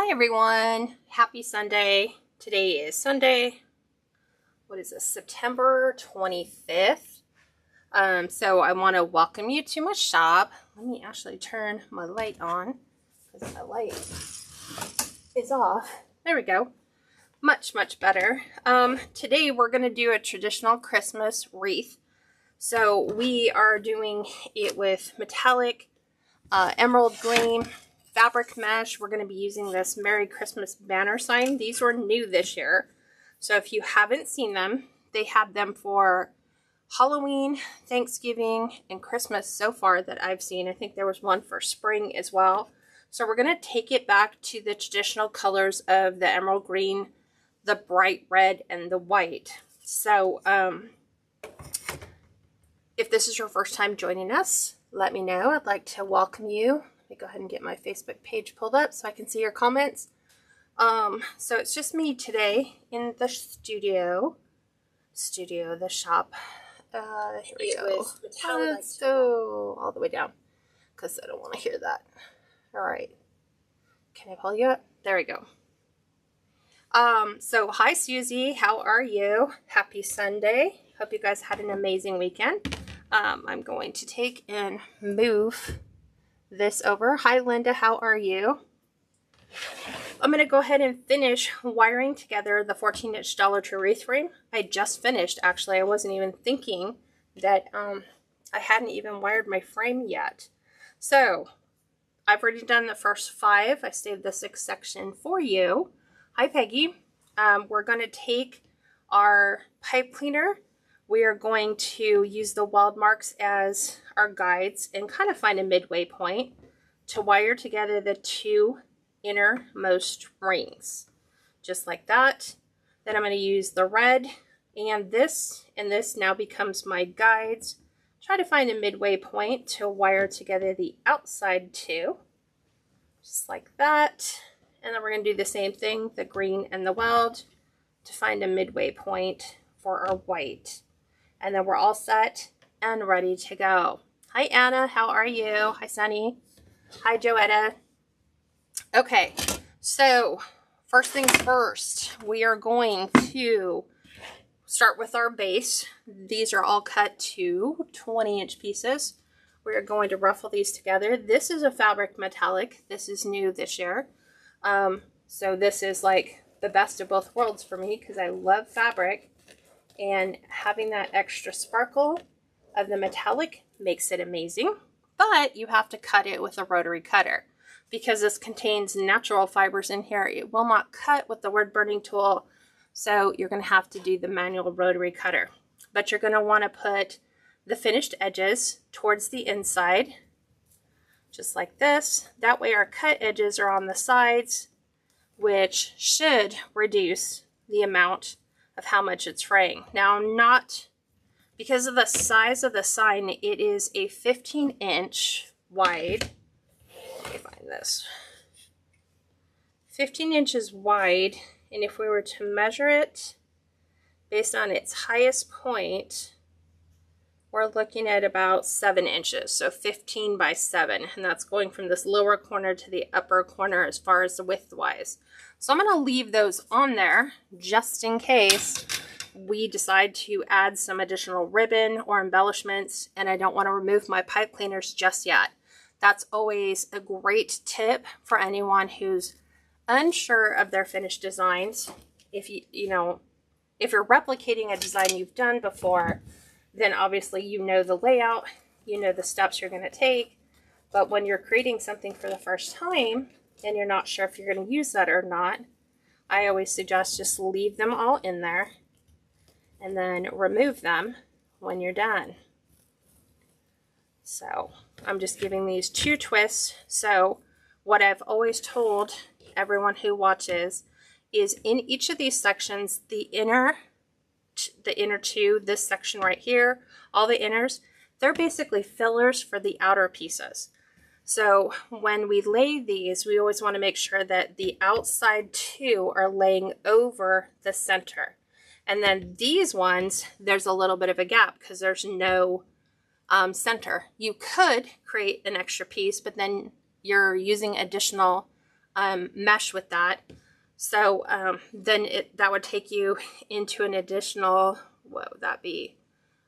Hi everyone, happy Sunday. Today is Sunday, what is this, September 25th. So I want to welcome you to my shop. Let me actually turn my light on because my light is off. There we go. Much better. Today we're going to do a traditional Christmas wreath. So we are doing it with metallic emerald green fabric mesh. We're going to be using this Merry Christmas banner sign. These were new this year. So if you haven't seen them, they have them for Halloween, Thanksgiving, and Christmas so far that I've seen. I think there was one for spring as well. So we're going to take it back to the traditional colors of the emerald green, the bright red, and the white. So if this is your first time joining us, let me know. I'd like to welcome you. Let me go ahead and get my Facebook page pulled up so I can see your comments. So it's just me today in the the shop. Here we go. Let's go all the way down because I don't want to hear that. All right. Can I pull you up? There we go. So hi Susie, how are you? Happy Sunday. Hope you guys had an amazing weekend. I'm going to take and move this over. Hi Linda, how are you? I'm going to go ahead and finish wiring together the 14-inch Dollar Tree wreath frame. I just finished, actually. I wasn't even thinking that I hadn't even wired my frame yet. So I've already done the first 5. I saved the 6th section for you. Hi Peggy. We're going to take our pipe cleaner. We are going to use the weld marks as our guides and kind of find a midway point to wire together the 2 innermost rings. Just like that. Then I'm going to use the red and this now becomes my guides. Try to find a midway point to wire together the outside 2. Just like that. And then we're going to do the same thing, the green and the weld, to find a midway point for our white. And then we're all set and ready to go. Hi, Anna. How are you? Hi, Sunny. Hi, Joetta. Okay, so first things first, we are going to start with our base. These are all cut to 20-inch pieces. We are going to ruffle these together. This is a fabric metallic. This is new this year. So this is like the best of both worlds for me because I love fabric. And having that extra sparkle of the metallic makes it amazing. But you have to cut it with a rotary cutter. Because this contains natural fibers in here, it will not cut with the wood burning tool. So you're going to have to do the manual rotary cutter. But you're going to want to put the finished edges towards the inside. Just like this. That way our cut edges are on the sides, which should reduce the amount of how much it's fraying. Now, not because of the size of the sign, it is a 15-inch wide. Let me find this. 15 inches wide, and if we were to measure it based on its highest point, we're looking at about 7 inches, so 15 by 7, and that's going from this lower corner to the upper corner as far as the width-wise. So I'm going to leave those on there just in case we decide to add some additional ribbon or embellishments, and I don't want to remove my pipe cleaners just yet. That's always a great tip for anyone who's unsure of their finished designs. If if you're replicating a design you've done before, then obviously you know the layout, you know the steps you're going to take. But when you're creating something for the first time and you're not sure if you're going to use that or not, I always suggest just leave them all in there and then remove them when you're done. So I'm just giving these 2 twists. So what I've always told everyone who watches is in each of these sections, the inner 2, this section right here, all the inners, they're basically fillers for the outer pieces. So when we lay these, we always want to make sure that the outside 2 are laying over the center. And then these ones, there's a little bit of a gap because there's no center. You could create an extra piece, but then you're using additional mesh with that. So then that would take you into an additional, what would that be,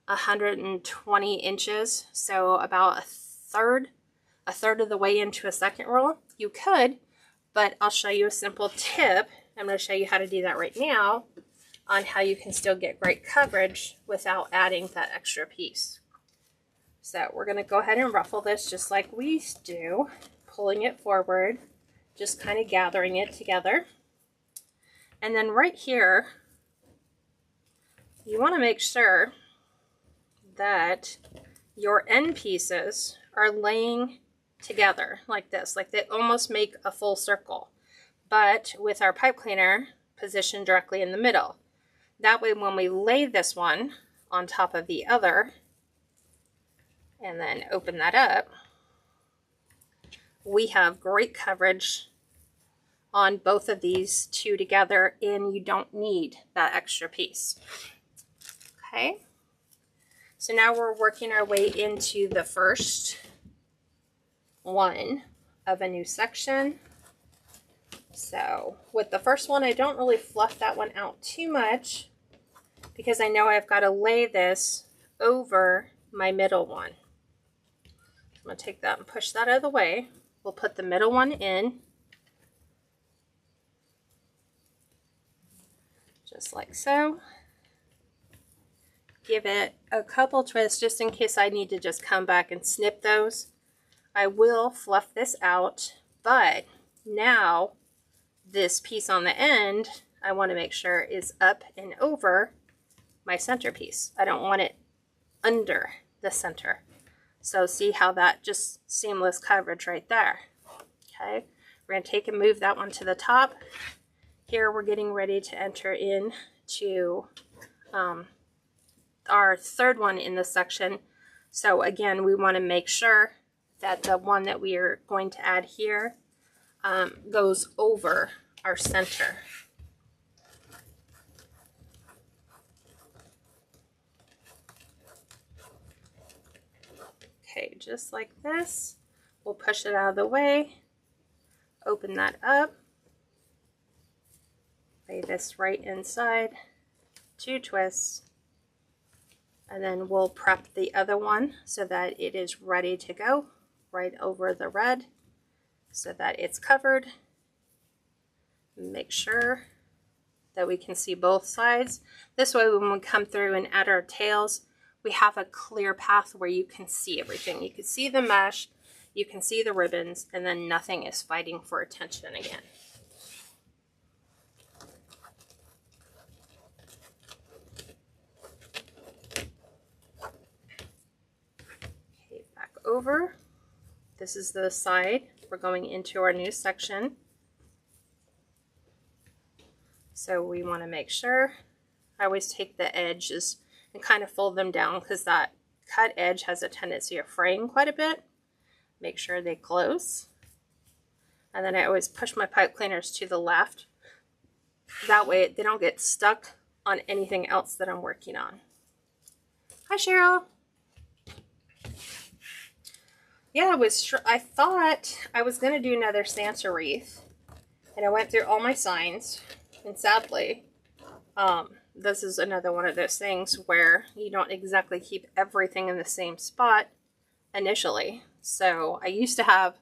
120 inches. So about a third of the way into a second roll. You could, but I'll show you a simple tip. I'm going to show you how to do that right now on how you can still get great coverage without adding that extra piece. So we're going to go ahead and ruffle this just like we do, pulling it forward, just kind of gathering it together. And then right here, you want to make sure that your end pieces are laying together like this, like they almost make a full circle, but with our pipe cleaner positioned directly in the middle. That way when we lay this one on top of the other and then open that up, we have great coverage on both of these two together, and you don't need that extra piece. Okay, so now we're working our way into the first one of a new section. So with the first one, I don't really fluff that one out too much because I know I've got to lay this over my middle one. I'm going to take that and push that out of the way. We'll put the middle one in, just like so. Give it a couple twists just in case I need to just come back and snip those. I will fluff this out, but now this piece on the end, I want to make sure is up and over my centerpiece. I don't want it under the center. So see how that just seamless coverage right there. Okay, we're going to take and move that one to the top. Here we're getting ready to enter into our third one in this section. So again, we want to make sure that the one that we are going to add here goes over our center. Okay, just like this. We'll push it out of the way, open that up, lay this right inside, 2 twists, and then we'll prep the other one so that it is ready to go right over the red so that it's covered. Make sure that we can see both sides. This way when we come through and add our tails, we have a clear path where you can see everything. You can see the mesh, you can see the ribbons, and then nothing is fighting for attention again. Okay, back over. This is the side. We're going into our new section. So we want to make sure, I always take the edges and kind of fold them down because that cut edge has a tendency of fraying quite a bit. Make sure they close. And then I always push my pipe cleaners to the left. That way they don't get stuck on anything else that I'm working on. Hi, Cheryl. Yeah, I thought I was going to do another Santa wreath. And I went through all my signs. And sadly, this is another one of those things where you don't exactly keep everything in the same spot initially. So I used to have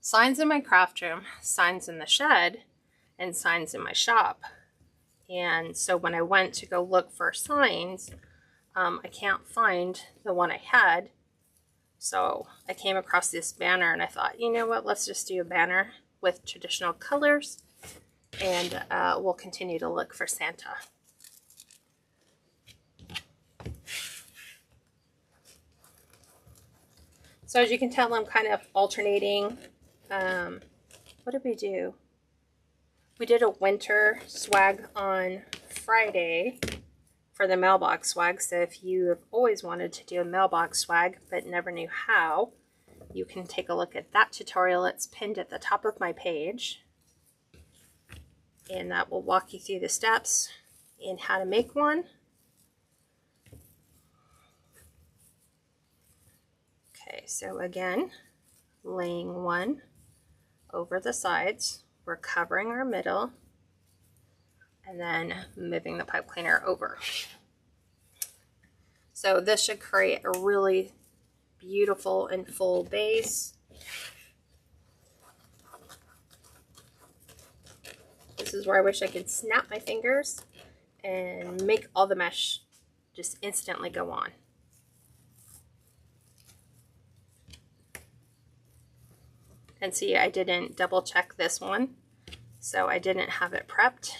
signs in my craft room, signs in the shed, and signs in my shop. And so when I went to go look for signs, I can't find the one I had. So I came across this banner and I thought, you know what, let's just do a banner with traditional colors, and we'll continue to look for Santa. So as you can tell, I'm kind of alternating. What did we do? We did a winter swag on Friday for the mailbox swag. So if you have always wanted to do a mailbox swag but never knew how, you can take a look at that tutorial. It's pinned at the top of my page. And that will walk you through the steps in how to make one. Okay, so again, laying one over the sides. we're covering our middle and then moving the pipe cleaner over. So this should create a really beautiful and full base. This is where I wish I could snap my fingers and make all the mesh just instantly go on. And see, I didn't double check this one, so I didn't have it prepped.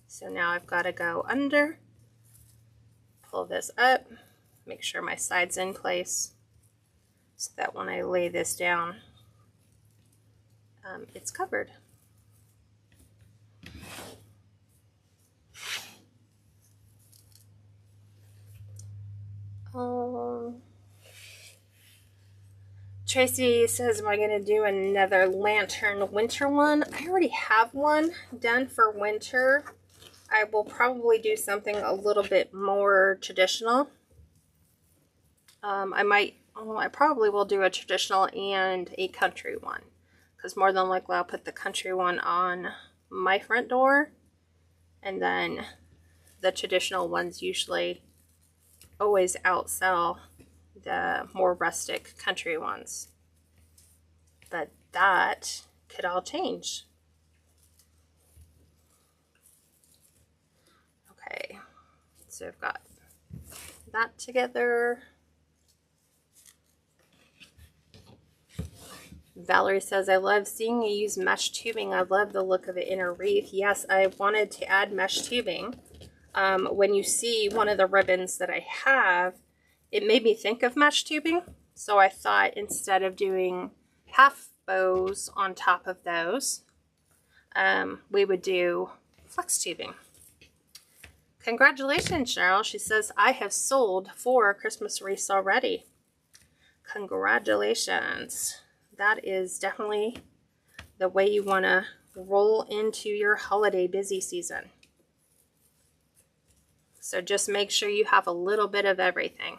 So now I've got to go under, pull this up, make sure my side's in place so that when I lay this down, it's covered. Tracy says, am I going to do another lantern winter one? I already have one done for winter. I will probably do something a little bit more traditional. I probably will do a traditional and a country one, because more than likely I'll put the country one on my front door, and then the traditional ones usually always outsell the more rustic country ones. But that could all change. Okay, so I've got that together. Valerie says, I love seeing you use mesh tubing. I love the look of it in a wreath. Yes, I wanted to add mesh tubing. When you see one of the ribbons that I have, it made me think of mesh tubing. So I thought instead of doing half bows on top of those, we would do flex tubing. Congratulations, Cheryl. She says, I have sold 4 Christmas wreaths already. Congratulations. That is definitely the way you want to roll into your holiday busy season. So just make sure you have a little bit of everything.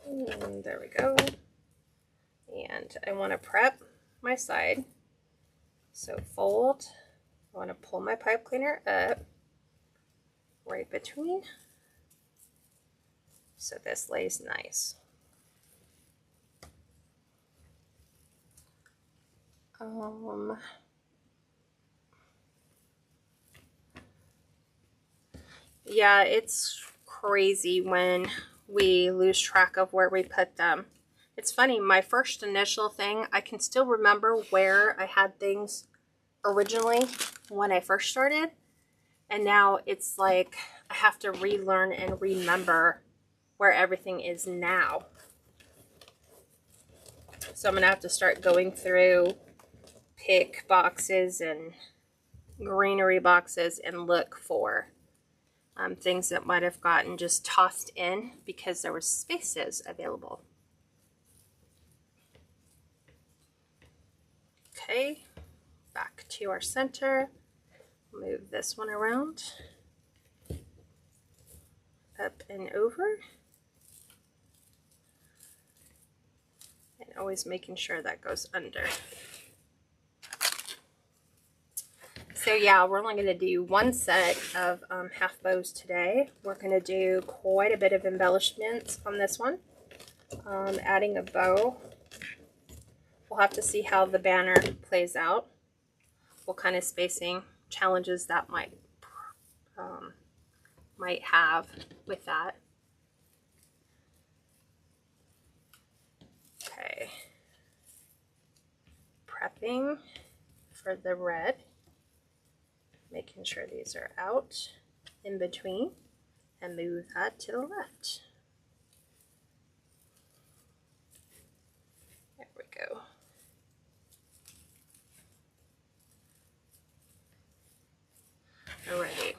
And there we go. And I want to prep my side. So fold. I want to pull my pipe cleaner up right between, so this lays nice. Yeah, it's crazy when we lose track of where we put them. It's funny, my first initial thing, I can still remember where I had things originally when I first started, and now it's like I have to relearn and remember where everything is now. So I'm gonna have to start going through pick boxes and greenery boxes and look for things that might have gotten just tossed in because there were spaces available. Okay, back to our center. Move this one around, up and over, and always making sure that goes under. So yeah, we're only going to do one set of half bows today. We're going to do quite a bit of embellishments on this one. Adding a bow. We'll have to see how the banner plays out. What kind of spacing challenges that might have with that. Okay. Prepping for the red. Making sure these are out in between, and move that to the left. There we go. Alrighty,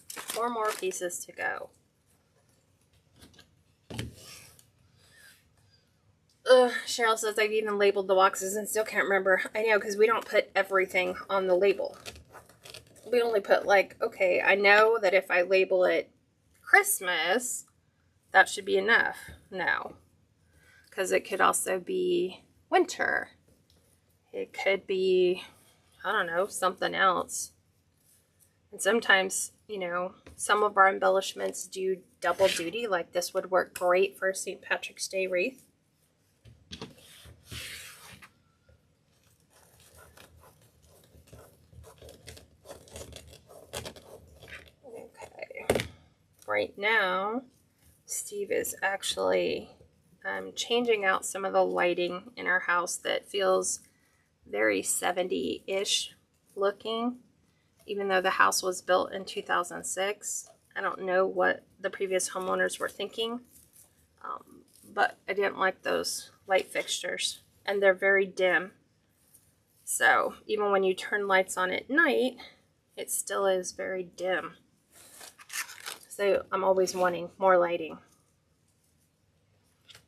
4 more pieces to go. Cheryl says I've even labeled the boxes and still can't remember. I know, because we don't put everything on the label. we only put like, okay, I know that if I label it Christmas, that should be enough. No, because it could also be winter. It could be, I don't know, something else. And sometimes, you know, some of our embellishments do double duty. Like this would work great for a St. Patrick's Day wreath. Okay. Right now, Steve is actually changing out some of the lighting in our house that feels very 70-ish looking, even though the house was built in 2006. I don't know what the previous homeowners were thinking, but I didn't like those light fixtures, and they're very dim. So even when you turn lights on at night, it still is very dim. So I'm always wanting more lighting.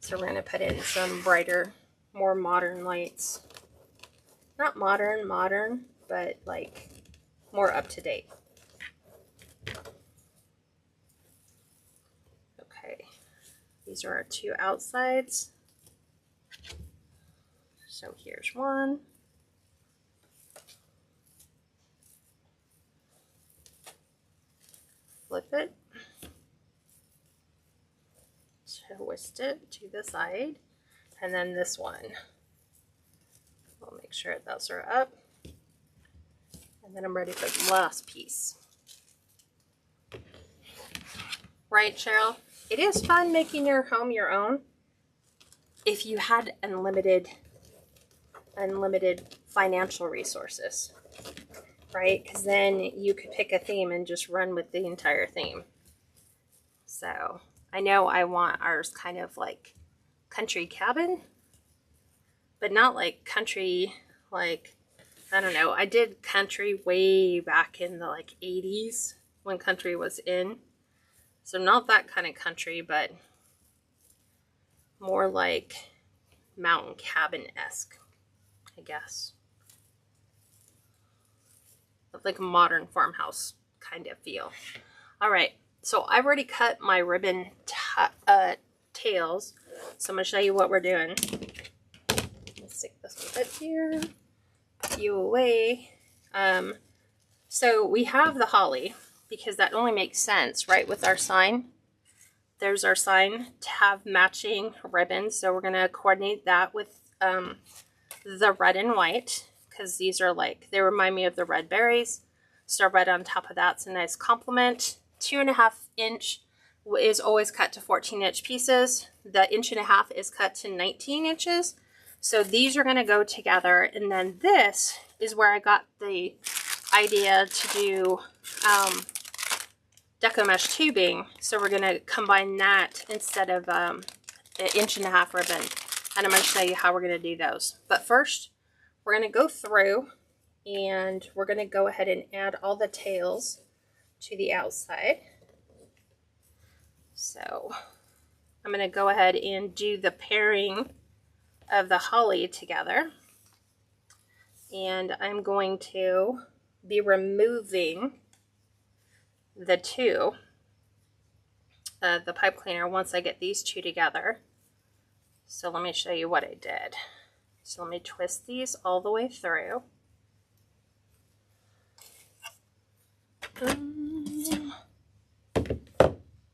So we're going to put in some brighter, more modern lights. Not modern, but like more up to date. Okay, these are our two outsides. So here's one. Flip it. Twist it to the side. And then this one. We'll make sure those are up. And then I'm ready for the last piece. Right, Cheryl? It is fun making your home your own if you had unlimited financial resources, right? Because then you could pick a theme and just run with the entire theme. So I know I want ours kind of like country cabin, but not like country, like, I don't know. I did country way back in the like 80s when country was in. So not that kind of country, but more like mountain cabin-esque, I guess. Like a modern farmhouse kind of feel. All right, so I've already cut my ribbon tails. So I'm going to show you what we're doing. Let's stick this one bit here. Put you away. So we have the holly because that only makes sense, right, with our sign. There's our sign to have matching ribbons. So we're going to coordinate that with the red and white, because these are like, they remind me of the red berries. So red on top of that's a nice complement. 2.5 inch is always cut to 14-inch pieces. The 1.5 inch is cut to 19 inches. So these are going to go together. And then this is where I got the idea to do Deco mesh tubing. So we're going to combine that instead of an 1.5 inch ribbon. And I'm going to show you how we're going to do those. But first, we're going to go through and we're going to go ahead and add all the tails to the outside. So I'm going to go ahead and do the pairing of the holly together. And I'm going to be removing the two, the pipe cleaner, once I get these two together. So let me show you what I did. So let me twist these all the way through. I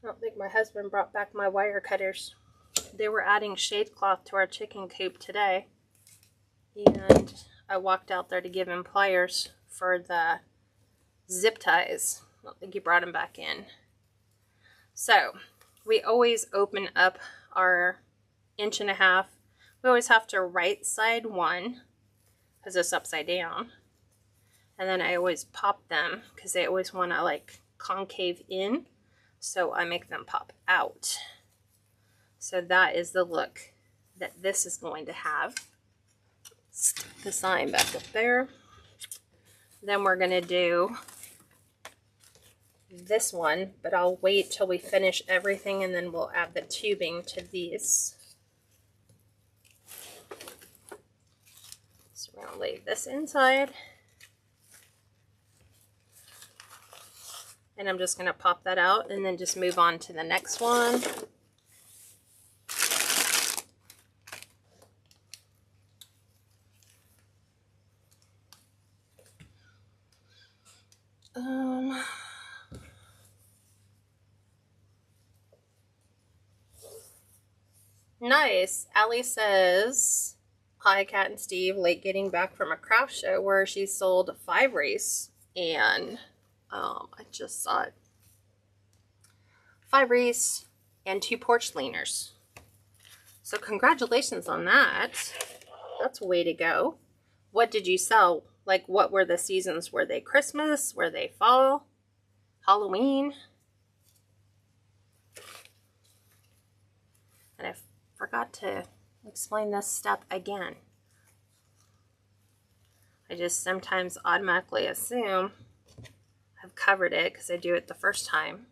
don't think my husband brought back my wire cutters. They were adding shade cloth to our chicken coop today. And I walked out there to give him pliers for the zip ties. I don't think he brought them back in. So we always open up our 1.5 inch. We always have to right side one because it's upside down. And then I always pop them because they always want to like concave in. So I make them pop out. So that is the look that this is going to have. Stick the sign back up there. Then we're going to do this one, but I'll wait till we finish everything and then we'll add the tubing to these. So we're going to lay this inside. And I'm just going to pop that out and then just move on to the next one. Nice. Allie says, hi, Kat and Steve. Late getting back from a craft show where she sold 5 wreaths. And I just saw it. 5 wreaths and 2 porch leaners. So congratulations on that. That's a way to go. What did you sell? Like, what were the seasons? Were they Christmas? Were they fall? Halloween? And I forgot to explain this step again. I just sometimes automatically assume I've covered it because I do it the first time.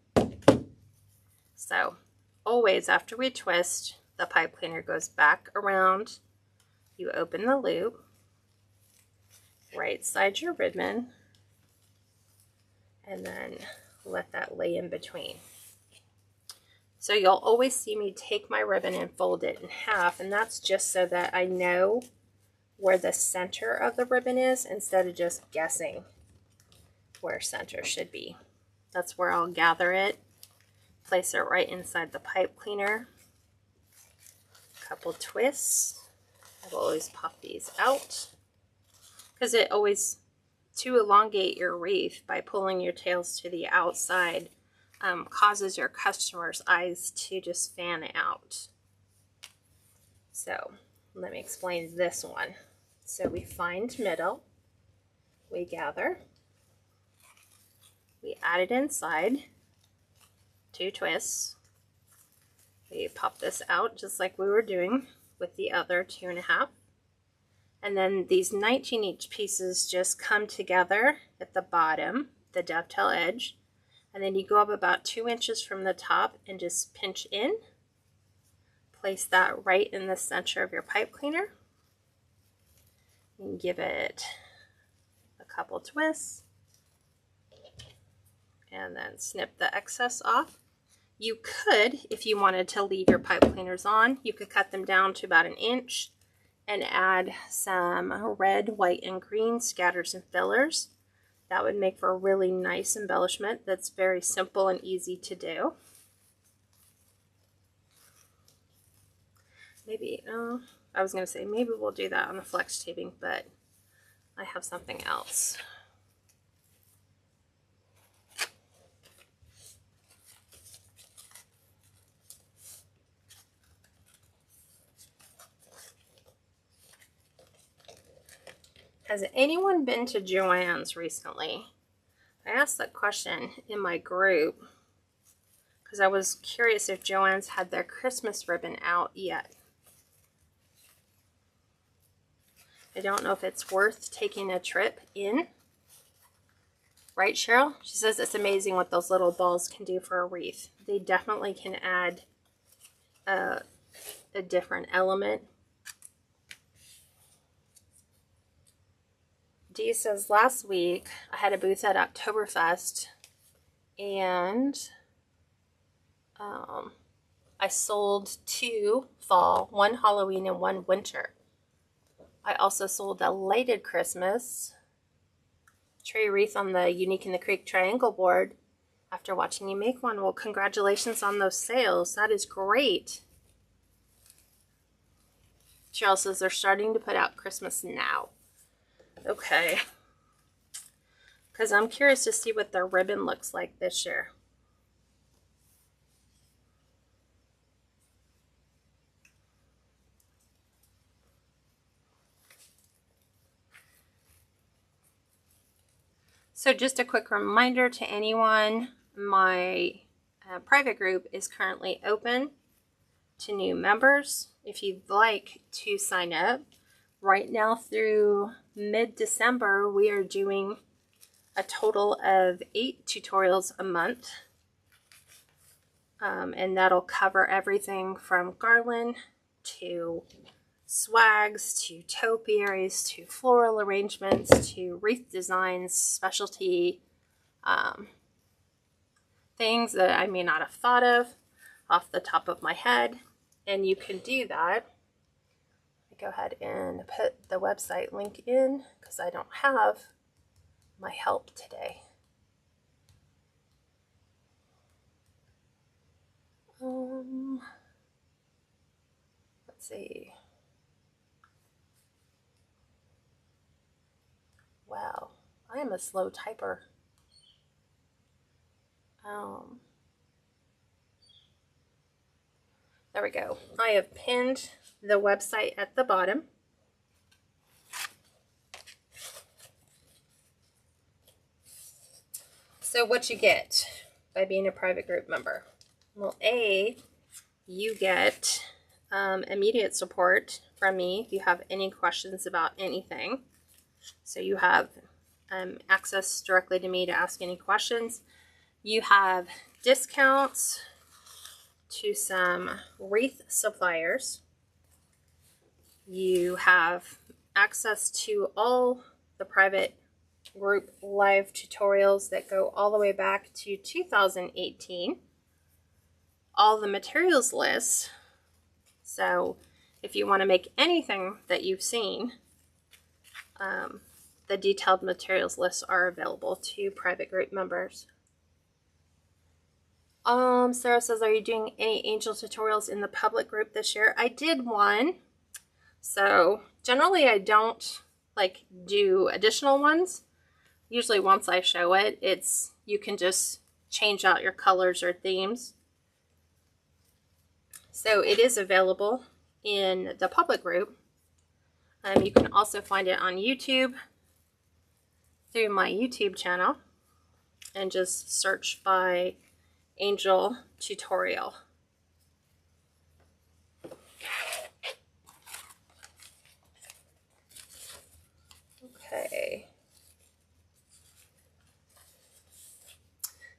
So always after we twist, the pipe cleaner goes back around. You open the loop, right side your ribbon, and then let that lay in between. So you'll always see me take my ribbon and fold it in half, and that's just so that I know where the center of the ribbon is instead of just guessing where center should be. That's where I'll gather it, place it right inside the pipe cleaner. Couple twists. I will always pop these out because it always, to elongate your wreath by pulling your tails to the outside, causes your customer's eyes to just fan out. So let me explain this one. So we find middle, we gather, we add it inside, 2 twists, we pop this out just like we were doing with the other 2.5, and then these 19 each pieces just come together at the bottom, the dovetail edge, and then you go up about 2 inches from the top and just pinch in. Place that right in the center of your pipe cleaner. And give it a couple twists. And then snip the excess off. You could, if you wanted to leave your pipe cleaners on, you could cut them down to about 1 inch and add some red, white, and green scatters and fillers. That would make for a really nice embellishment that's very simple and easy to do. Maybe, I was going to say maybe we'll do that on the flex taping, but I have something else. Has anyone been to Joann's recently? I asked that question in my group because I was curious if Joann's had their Christmas ribbon out yet. I don't know if it's worth taking a trip in. Right, Cheryl? She says it's amazing what those little balls can do for a wreath. They definitely can add a different element. Dee says, last week I had a booth at Oktoberfest and I sold 2 fall, 1 Halloween, and 1 winter. I also sold a lighted Christmas tree wreath on the Unique in the Creek triangle board after watching you make one. Well, congratulations on those sales. That is great. Cheryl says they're starting to put out Christmas now. Okay. Because I'm curious to see what their ribbon looks like this year. So just a quick reminder to anyone, my private group is currently open to new members. If you'd like to sign up, right now through mid-December, we are doing a total of 8 tutorials a month. And that'll cover everything from garland to swags to topiaries to floral arrangements to wreath designs, specialty things that I may not have thought of off the top of my head. And you can do that. Go ahead and put the website link in because I don't have my help today. Let's see. Wow, I am a slow typer. There we go. I have pinned the website at the bottom. So what you get by being a private group member? Well, you get immediate support from me if you have any questions about anything. So you have access directly to me to ask any questions. You have discounts to some Wreath suppliers. You have access to all the private group live tutorials that go all the way back to 2018. All the materials lists. So if you want to make anything that you've seen, the detailed materials lists are available to private group members. Sarah says, are you doing any angel tutorials in the public group this year? I did one. So generally I don't like do additional ones. Usually once I show it, you can just change out your colors or themes. So it is available in the public group. You can also find it on YouTube through my YouTube channel and just search by Angel Tutorial. Okay.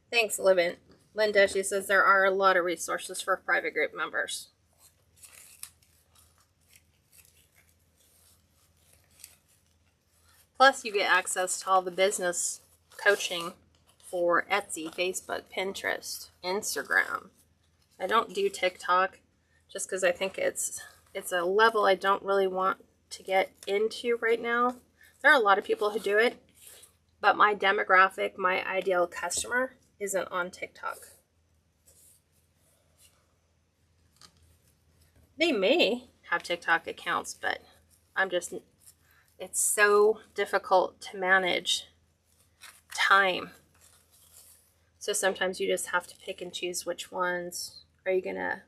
Thanks, Linda. She says there are a lot of resources for private group members. Plus, you get access to all the business coaching for Etsy, Facebook, Pinterest, Instagram. I don't do TikTok just because I think it's a level I don't really want to get into right now. There are a lot of people who do it, but my demographic, my ideal customer, isn't on TikTok. They may have TikTok accounts, but it's so difficult to manage time. So sometimes you just have to pick and choose which ones are you going to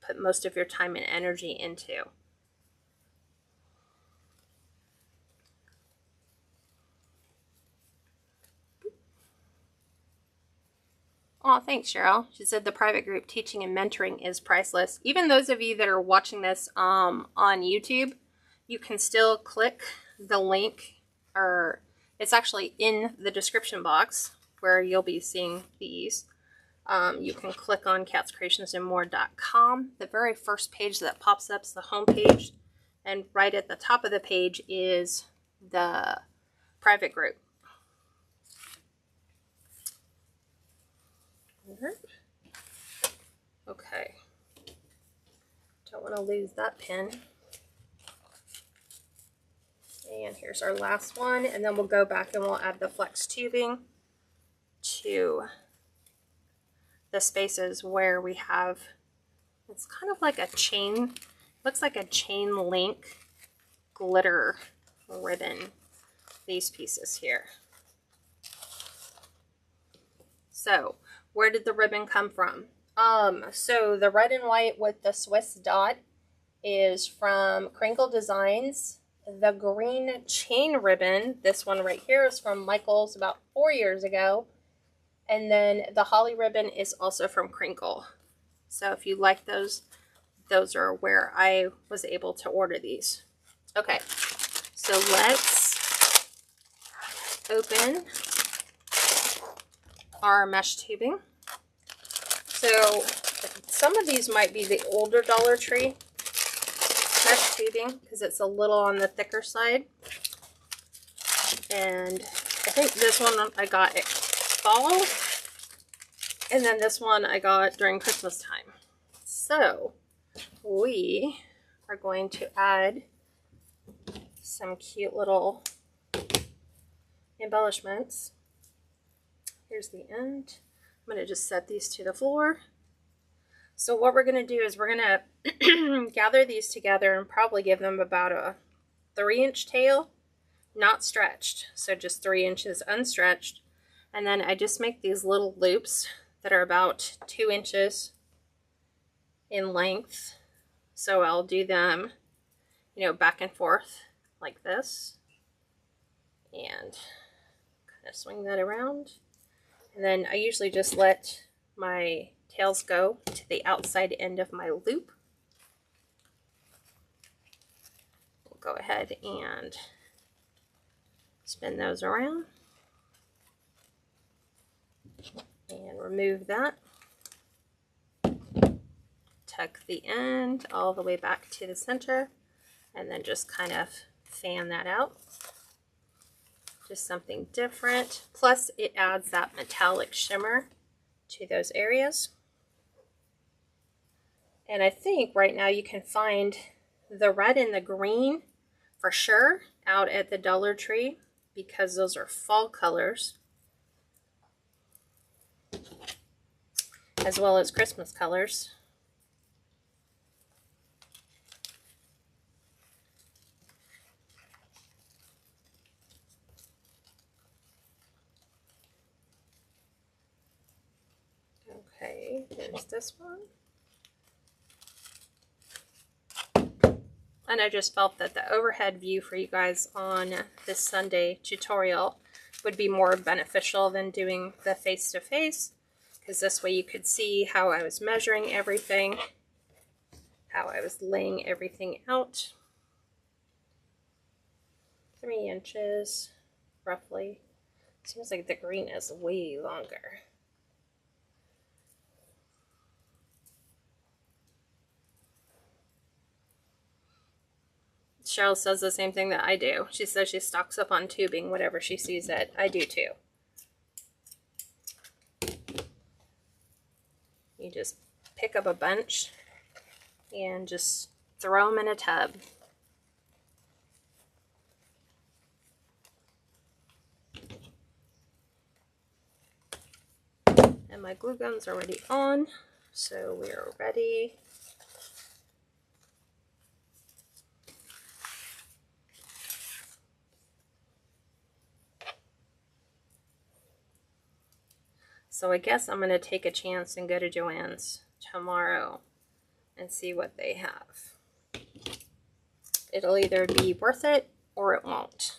put most of your time and energy into. Oh, thanks, Cheryl. She said the private group teaching and mentoring is priceless. Even those of you that are watching this on YouTube, you can still click the link, or it's actually in the description box where you'll be seeing these. You can click on catscreationsandmore.com. The very first page that pops up is the home page, and right at the top of the page is the private group. Okay, don't want to lose that pin. And here's our last one, and then we'll go back and we'll add the flex tubing to the spaces where we have, it's kind of like a chain, looks like a chain link glitter ribbon, these pieces here. So where did the ribbon come from? So the red and white with the Swiss dot is from Crinkle Designs. The green chain ribbon, this one right here, is from Michael's about 4 years ago. And then the holly ribbon is also from Crinkle. So if you like those are where I was able to order these. Okay, so let's open our mesh tubing. So some of these might be the older Dollar Tree mesh tubing because it's a little on the thicker side. And I think this one I got at fall. And then this one I got during Christmas time. So we are going to add some cute little embellishments. Here's the end. I'm going to just set these to the floor. So what we're going to do is we're going to gather these together and probably give them about a 3-inch tail, not stretched. So just 3 inches unstretched. And then I just make these little loops that are about 2 inches in length. So I'll do them, you know, back and forth like this. And kind of swing that around. And then I usually just let my tails go to the outside end of my loop. We'll go ahead and spin those around and remove that. Tuck the end all the way back to the center and then just kind of fan that out. Just something different. Plus it adds that metallic shimmer to those areas. And I think right now you can find the red and the green for sure out at the Dollar Tree because those are fall colors as well as Christmas colors. Okay, there's this one. And I just felt that the overhead view for you guys on this Sunday tutorial would be more beneficial than doing the face-to-face, because this way you could see how I was measuring everything, how I was laying everything out. 3 inches, roughly. Seems like the green is way longer. Cheryl says the same thing that I do. She says she stocks up on tubing whenever she sees it. I do too. You just pick up a bunch and just throw them in a tub. And my glue gun's already on, so we are ready. So I guess I'm going to take a chance and go to Joann's tomorrow and see what they have. It'll either be worth it or it won't.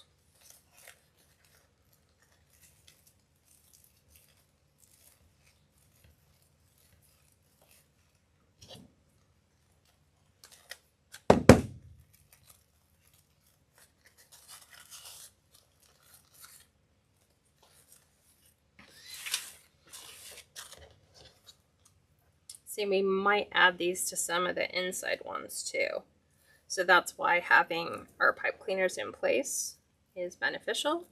See, we might add these to some of the inside ones too. So that's why having our pipe cleaners in place is beneficial.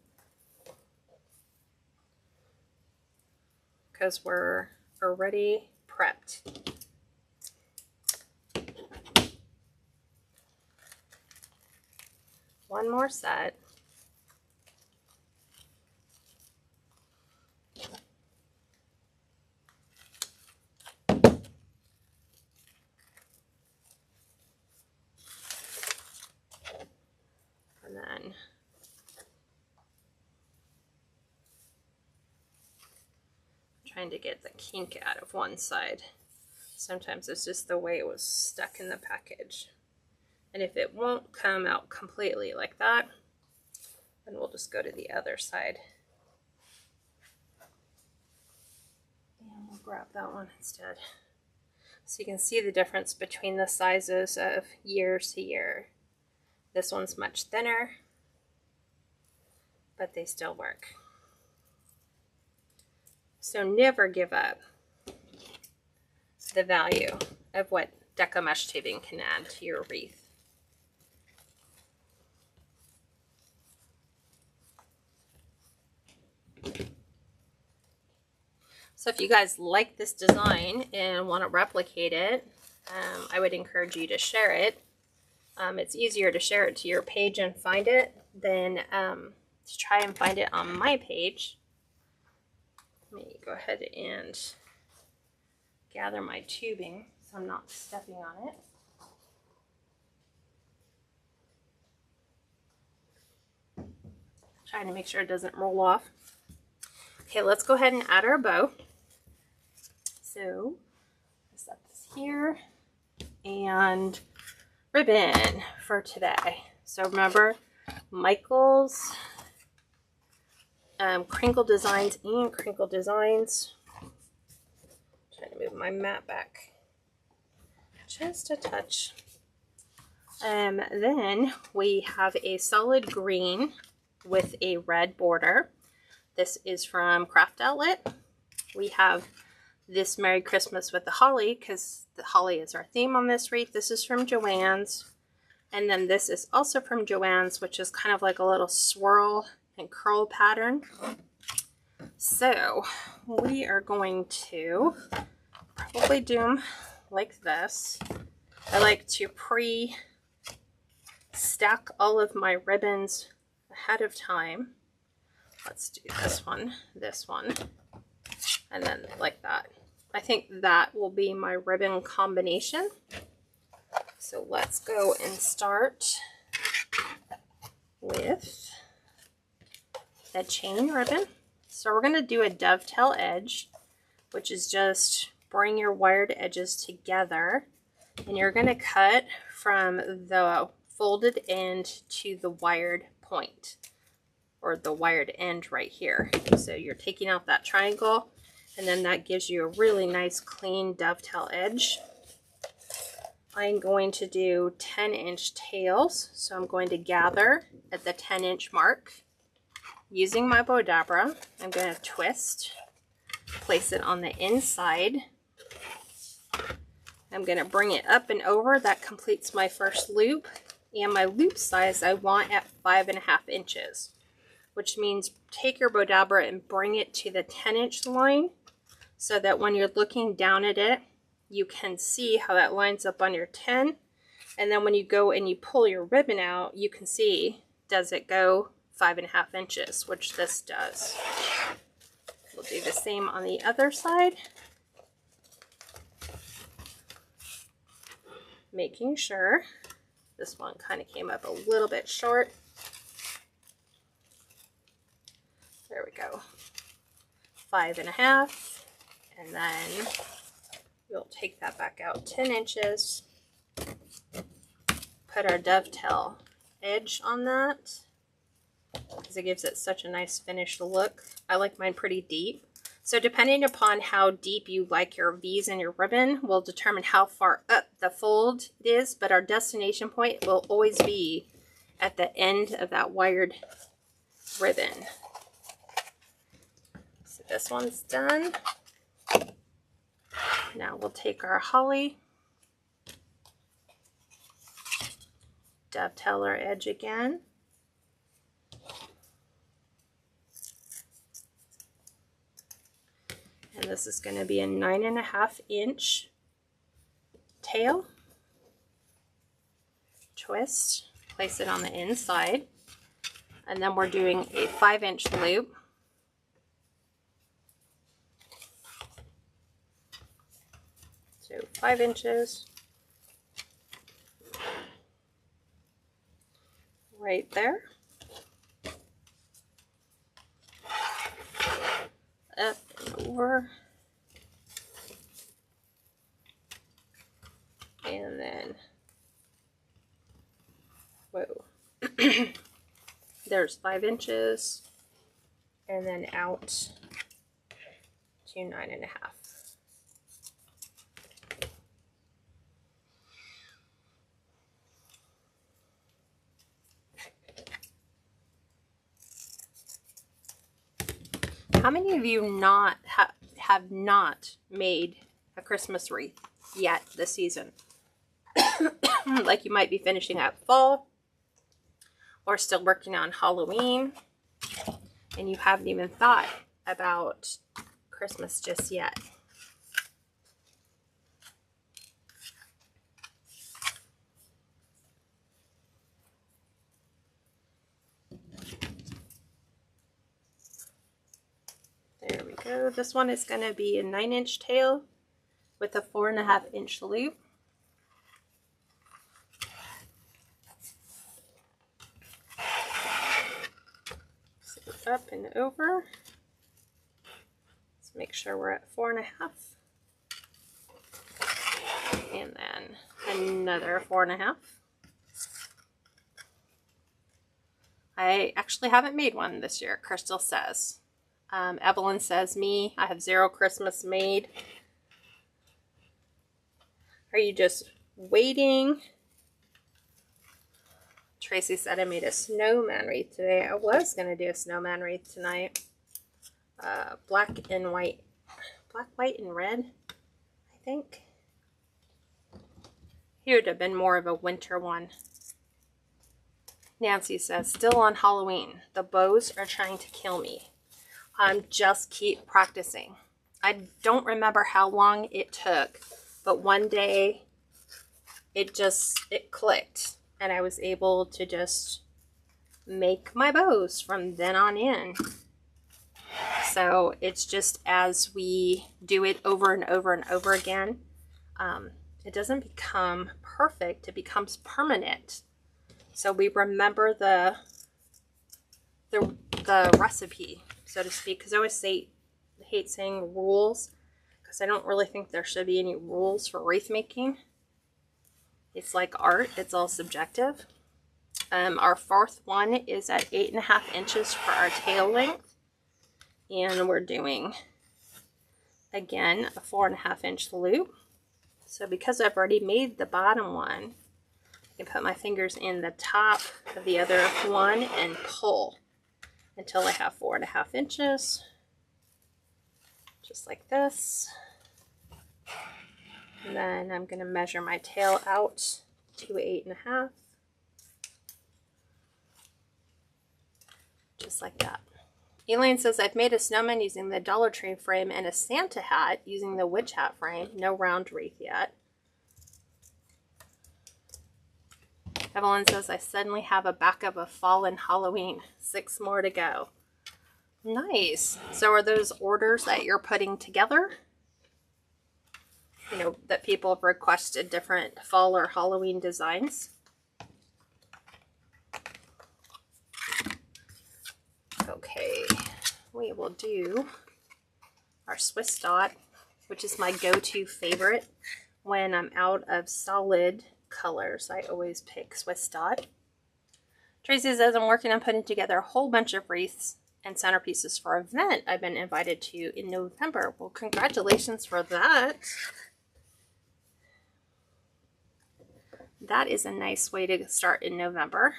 Because we're already prepped. One more set. And then trying to get the kink out of one side. Sometimes it's just the way it was stuck in the package. And if it won't come out completely like that, then we'll just go to the other side. And we'll grab that one instead. So you can see the difference between the sizes of year to year. This one's much thinner, but they still work. So never give up the value of what Deco mesh tubing can add to your wreath. So if you guys like this design and want to replicate it, I would encourage you to share it. It's easier to share it to your page and find it than to try and find it on my page. Let me go ahead and gather my tubing so I'm not stepping on it. Trying to make sure it doesn't roll off. Okay, let's go ahead and add our bow. So, set this here, and ribbon for today. So remember, Michael's Crinkle Designs and Crinkle Designs. Trying to move my mat back just a touch. Then we have a solid green with a red border. This is from Craft Outlet. We have this Merry Christmas with the holly, because the holly is our theme on this wreath. This is from Joann's. And then this is also from Joann's, which is kind of like a little swirl and curl pattern. So we are going to probably do them like this. I like to pre-stack all of my ribbons ahead of time. Let's do this one, and then like that. I think that will be my ribbon combination. So let's go and start with the chain ribbon. So we're going to do a dovetail edge, which is just bring your wired edges together, and you're going to cut from the folded end to the wired point, or the wired end right here. So you're taking out that triangle, and then that gives you a really nice clean dovetail edge. I'm going to do 10-inch tails, so I'm going to gather at the 10-inch mark. Using my Bodabra, I'm going to twist, place it on the inside. I'm going to bring it up and over. That completes my first loop, and my loop size I want at 5.5 inches, which means take your Bodabra and bring it to the 10-inch line, so that when you're looking down at it, you can see how that lines up on your 10. And then when you go and you pull your ribbon out, you can see, does it go 5.5 inches, which this does. We'll do the same on the other side. Making sure this one kind of came up a little bit short. There we go. 5.5. And then we'll take that back out 10 inches. Put our dovetail edge on that, because it gives it such a nice finished look. I like mine pretty deep. So depending upon how deep you like your V's in your ribbon will determine how far up the fold it is, but our destination point will always be at the end of that wired ribbon. So this one's done. Now we'll take our holly, dovetail our edge again, and this is going to be a 9.5 inch tail. Twist, place it on the inside, and then we're doing a 5-inch loop. So 5 inches right there. Up and over. And then, whoa. There's 5 inches. And then out to 9.5. How many of you have not made a Christmas wreath yet this season? Like you might be finishing up fall or still working on Halloween, and you haven't even thought about Christmas just yet. There we go. This one is going to be a 9-inch tail with a 4.5-inch loop. So up and over. Let's make sure we're at 4.5. And then another 4.5. I actually haven't made one this year, Crystal says. Evelyn says, me, I have 0 Christmas made. Are you just waiting? Tracy said I made a snowman wreath today. I was going to do a snowman wreath tonight. Black, white, and red, I think. He would have been more of a winter one. Nancy says, still on Halloween. The bows are trying to kill me. Just keep practicing. I don't remember how long it took, but one day it clicked and I was able to just make my bows from then on in. So it's just as we do it over and over and over again, it doesn't become perfect, it becomes permanent. So we remember the recipe, so to speak, because I always hate saying rules, because I don't really think there should be any rules for wreath making. It's like art, it's all subjective. Our 4th one is at 8.5 inches for our tail length, and we're doing, again, a 4.5-inch loop. So because I've already made the bottom one, I can put my fingers in the top of the other one and pull until I have 4.5 inches, just like this. And then I'm going to measure my tail out to 8.5, just like that. Elaine says, I've made a snowman using the Dollar Tree frame and a Santa hat using the witch hat frame. No round wreath yet. Evelyn says, I suddenly have a backup of fall and Halloween. 6 more to go. Nice. So are those orders that you're putting together? You know, that people have requested different fall or Halloween designs? Okay, we will do our Swiss dot, which is my go-to favorite when I'm out of solid colors. I always pick Swiss dot. Tracy says, I'm working on putting together a whole bunch of wreaths and centerpieces for an event I've been invited to in November. Well, congratulations for that. That is a nice way to start in November.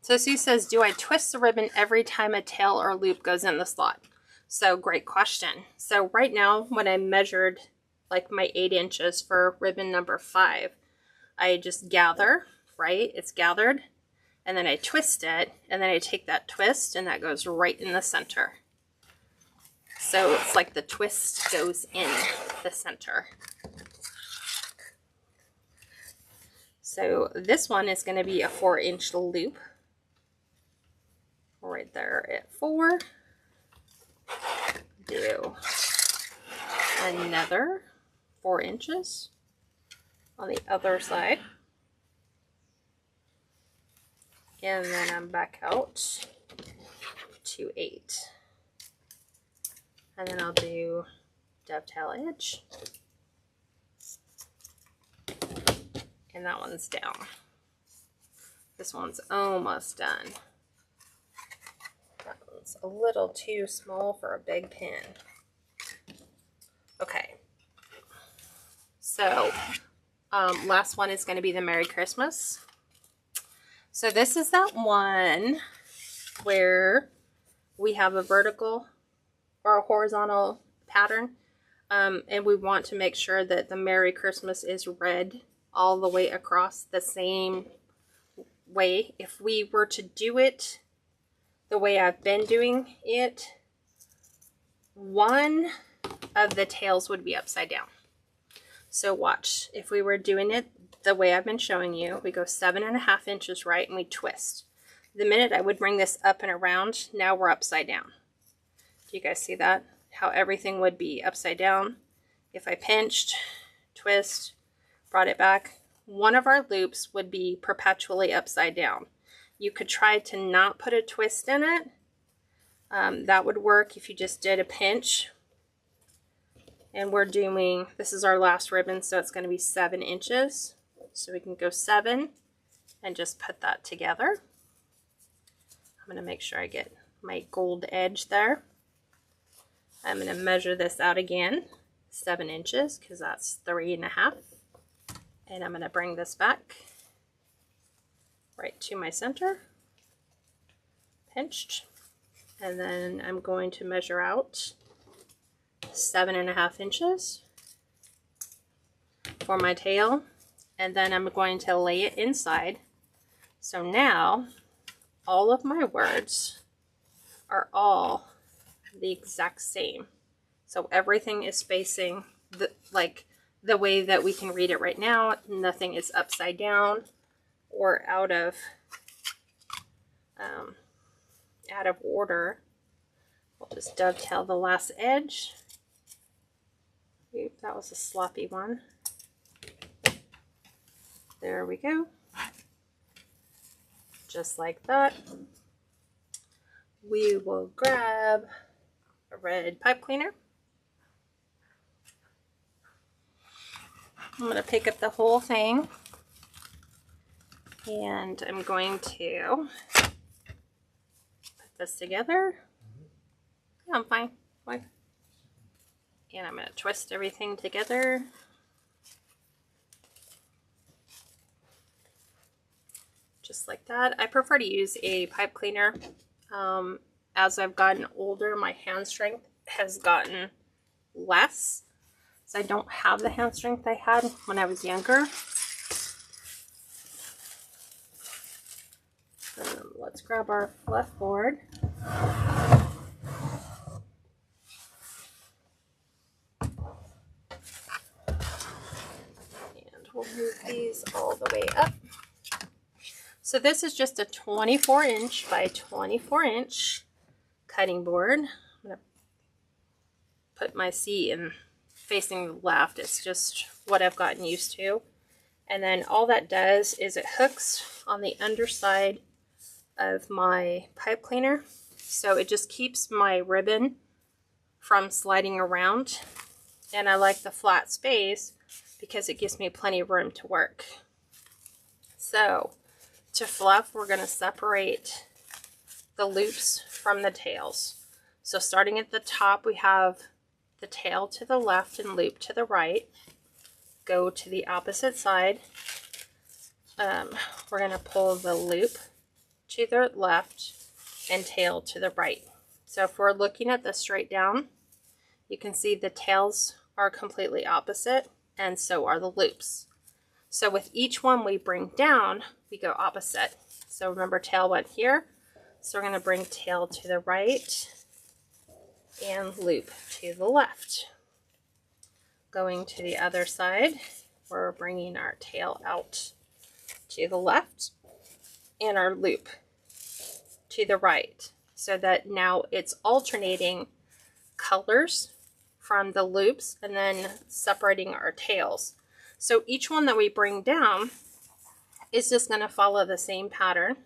So Sue says, do I twist the ribbon every time a tail or loop goes in the slot? So great question. So right now, when I measured like my 8 inches for ribbon number 5, I just gather, right? It's gathered, and then I twist it, and then I take that twist, and that goes right in the center. So it's like the twist goes in the center. So this one is going to be a 4-inch loop. Right there at 4. Do another 4 inches on the other side. And then I'm back out to 8. And then I'll do dovetail edge. And that one's down. This one's almost done. That one's a little too small for a big pin. Okay. So, last one is going to be the Merry Christmas. So this is that one where we have a vertical or a horizontal pattern. And we want to make sure that the Merry Christmas is red all the way across the same way. If we were to do it the way I've been doing it, one of the tails would be upside down. So watch, if we were doing it the way I've been showing you, we go 7.5 inches right and we twist. The minute I would bring this up and around, now we're upside down. Do you guys see that? How everything would be upside down. If I pinched, twist, brought it back, one of our loops would be perpetually upside down. You could try to not put a twist in it. That would work if you just did a pinch. And we're doing, this is our last ribbon, so it's going to be 7 inches. So we can go 7 and just put that together. I'm going to make sure I get my gold edge there. I'm going to measure this out again, 7 inches, because that's 3.5. And I'm going to bring this back right to my center, pinched. And then I'm going to measure out 7.5 inches for my tail, and then I'm going to lay it inside. So now all of my words are all the exact same. So everything is facing the way that we can read it right now. Nothing is upside down or out of order. We'll just dovetail the last edge. Oop, that was a sloppy one. There we go. Just like that. We will grab a red pipe cleaner. I'm going to pick up the whole thing, and I'm going to put this together. Yeah, I'm fine. Fine. And I'm going to twist everything together. Just like that. I prefer to use a pipe cleaner. As I've gotten older, my hand strength has gotten less. So I don't have the hand strength I had when I was younger. Let's grab our fluff board. We'll move these all the way up. So this is just a 24 inch by 24 inch cutting board. I'm going to put my C in facing the left. It's just what I've gotten used to. And then all that does is it hooks on the underside of my pipe cleaner. So it just keeps my ribbon from sliding around. And I like the flat space because it gives me plenty of room to work. So to fluff, we're going to separate the loops from the tails. So starting at the top, we have the tail to the left and loop to the right. Go to the opposite side. We're going to pull the loop to the left and tail to the right. So if we're looking at this straight down, you can see the tails are completely opposite, and so are the loops. So with each one we bring down, we go opposite. So remember, tail went here, so we're going to bring tail to the right and loop to the left. Going to the other side, we're bringing our tail out to the left and our loop to the right, so that now it's alternating colors from the loops and then separating our tails. So each one that we bring down is just going to follow the same pattern.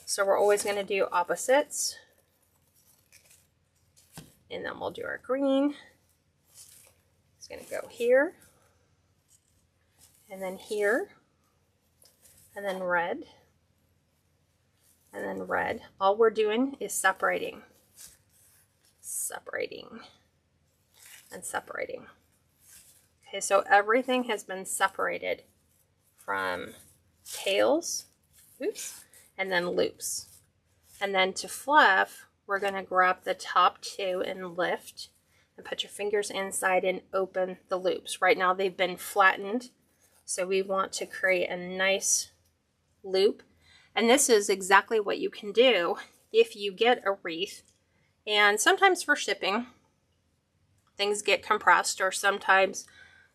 So we're always going to do opposites. And then we'll do our green. It's going to go here. And then here. And then red. And then red. All we're doing is separating. Separating. And separating. Okay, so everything has been separated from tails, oops, and then loops. And then to fluff, we're going to grab the top two and lift and put your fingers inside and open the loops. Right now they've been flattened, so we want to create a nice loop. And this is exactly what you can do if you get a wreath, and sometimes for shipping, things get compressed, or sometimes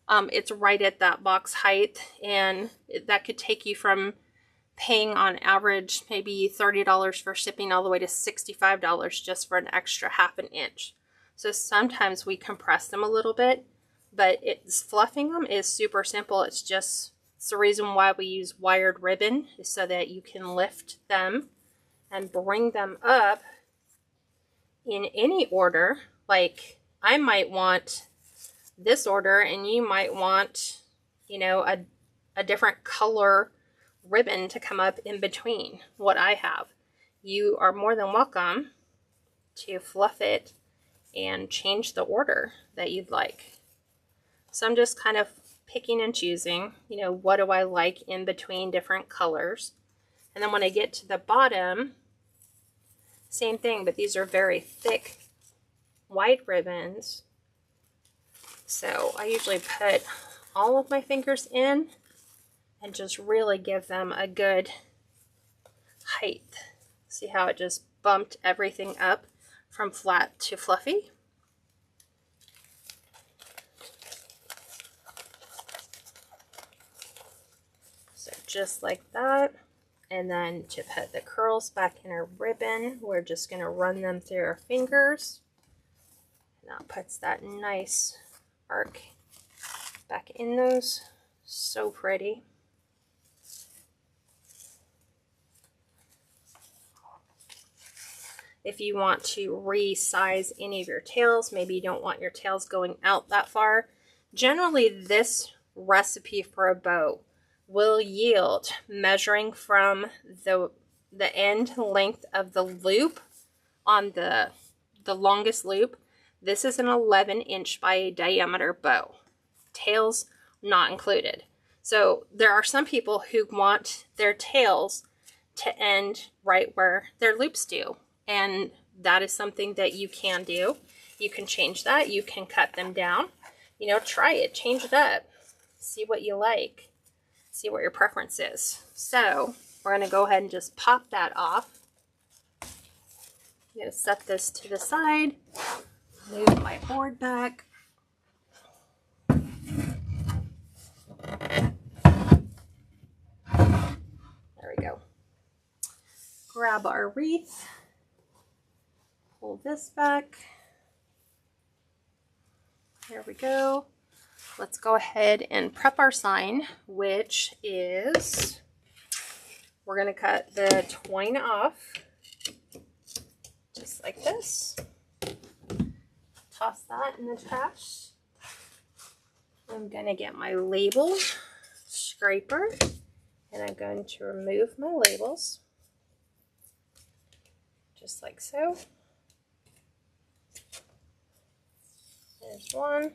it's right at that box height, and that could take you from paying on average maybe $30 for shipping all the way to $65 just for an extra ½ inch. So sometimes we compress them a little bit, but fluffing them is super simple. It's the reason why we use wired ribbon, is so that you can lift them and bring them up in any order. Like I might want this order and you might want, you know, a different color ribbon to come up in between what I have. You are more than welcome to fluff it and change the order that you'd like. So I'm just kind of picking and choosing, you know, what do I like in between different colors. And then when I get to the bottom, same thing, but these are very thick white ribbons. So I usually put all of my fingers in and just really give them a good height. See how it just bumped everything up from flat to fluffy? So just like that. And then to put the curls back in our ribbon, we're just going to run them through our fingers. And that puts that nice arc back in those. So pretty. If you want to resize any of your tails, maybe you don't want your tails going out that far. Generally, this recipe for a bow will yield, measuring from the end length of the loop on the longest loop. This is an 11-inch by diameter bow. Tails not included. So there are some people who want their tails to end right where their loops do. And that is something that you can do. You can change that. You can cut them down. You know, try it. Change it up. See what you like. See what your preference is. So we're going to go ahead and just pop that off. I'm going to set this to the side. Move my board back. There we go. Grab our wreath. Pull this back. There we go. Let's go ahead and prep our sign, which is, we're going to cut the twine off, just like this. Toss that in the trash. I'm going to get my label scraper, and I'm going to remove my labels, just like so. There's one.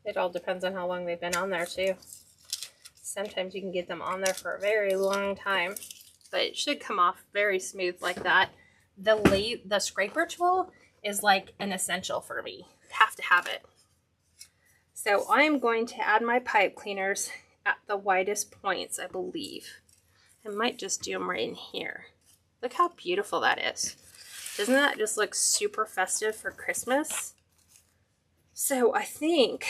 It all depends on how long they've been on there too. Sometimes you can get them on there for a very long time, but it should come off very smooth like that. The scraper tool is like an essential for me. Have to have it. So I'm going to add my pipe cleaners at the widest points, I believe. I might just do them right in here. Look how beautiful that is. Doesn't that just look super festive for Christmas? So I think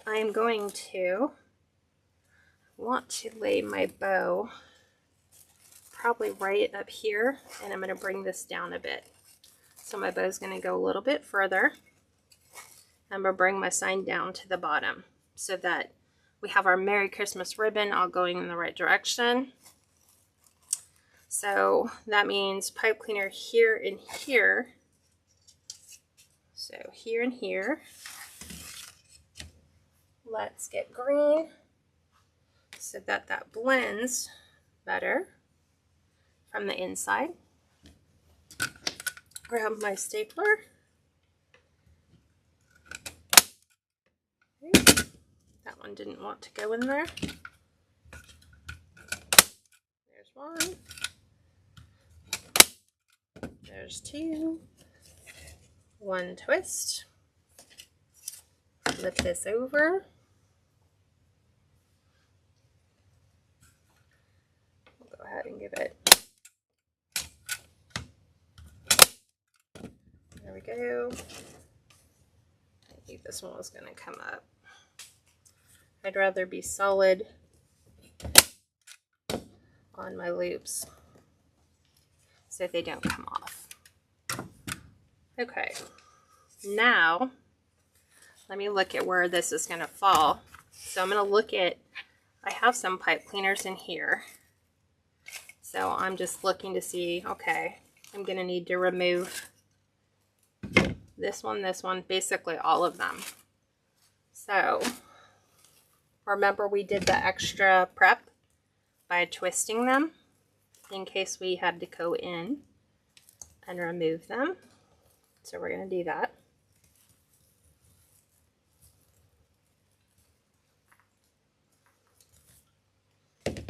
I'm going to want to lay my bow probably right up here, and I'm going to bring this down a bit. So my bow is going to go a little bit further. I'm going to bring my sign down to the bottom so that we have our Merry Christmas ribbon all going in the right direction. So that means pipe cleaner here and here. So here and here. Let's get green so that that blends better from the inside. Grab my stapler. Okay. That one didn't want to go in there. There's one. There's two. One twist. Flip this over. We'll go ahead and give it we go. I think this one was going to come up. I'd rather be solid on my loops so they don't come off. Okay, now let me look at where this is going to fall. So I'm going to look at, I have some pipe cleaners in here. So I'm just looking to see, okay, I'm going to need to remove this one, basically all of them. So remember we did the extra prep by twisting them in case we had to go in and remove them. So we're going to do that.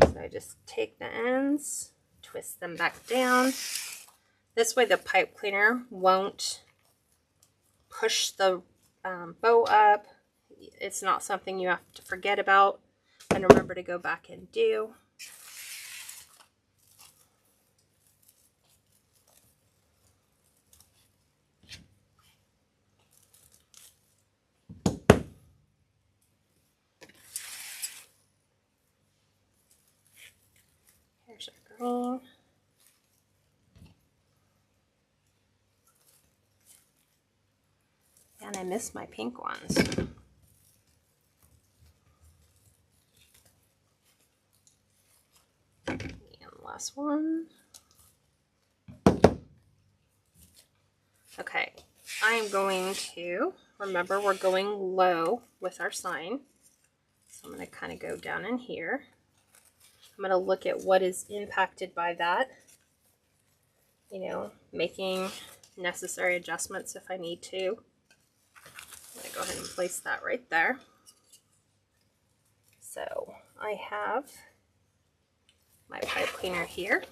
So I just take the ends, twist them back down. This way the pipe cleaner won't push the bow up. It's not something you have to forget about and remember to go back and do. Here's our green. And I miss my pink ones. And last one. Okay, I am going to, remember we're going low with our sign. So I'm going to kind of go down in here. I'm going to look at what is impacted by that. You know, making necessary adjustments if I need to. I'm going to go ahead and place that right there. So I have my pipe cleaner here.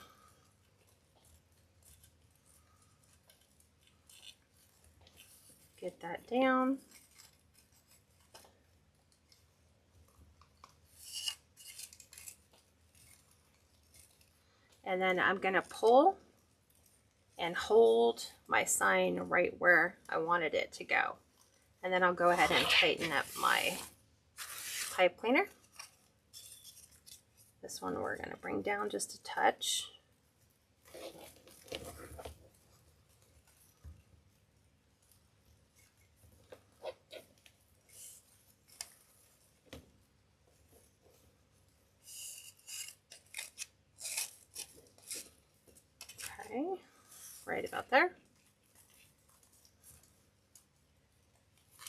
Get that down. And then I'm going to pull and hold my sign right where I wanted it to go. And then I'll go ahead and tighten up my pipe cleaner. This one we're going to bring down just a touch. Okay, right about there.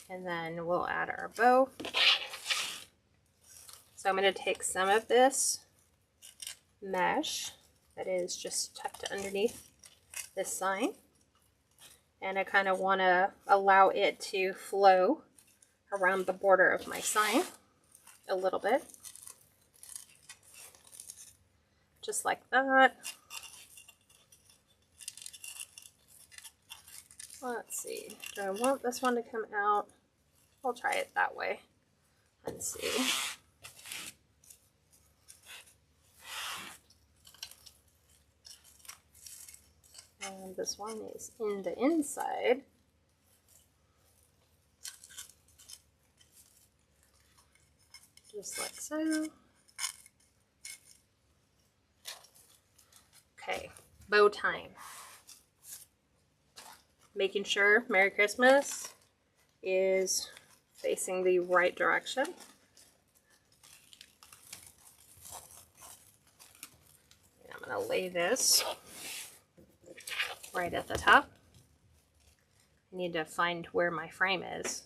And then we'll add our bow. So I'm going to take some of this mesh that is just tucked underneath this sign, and I kind of want to allow it to flow around the border of my sign a little bit, just like that. Let's see, do I want this one to come out? I'll try it that way and see. And this one is in the inside. Just like so. Okay, bow time. Making sure Merry Christmas is facing the right direction. And I'm going to lay this right at the top. I need to find where my frame is.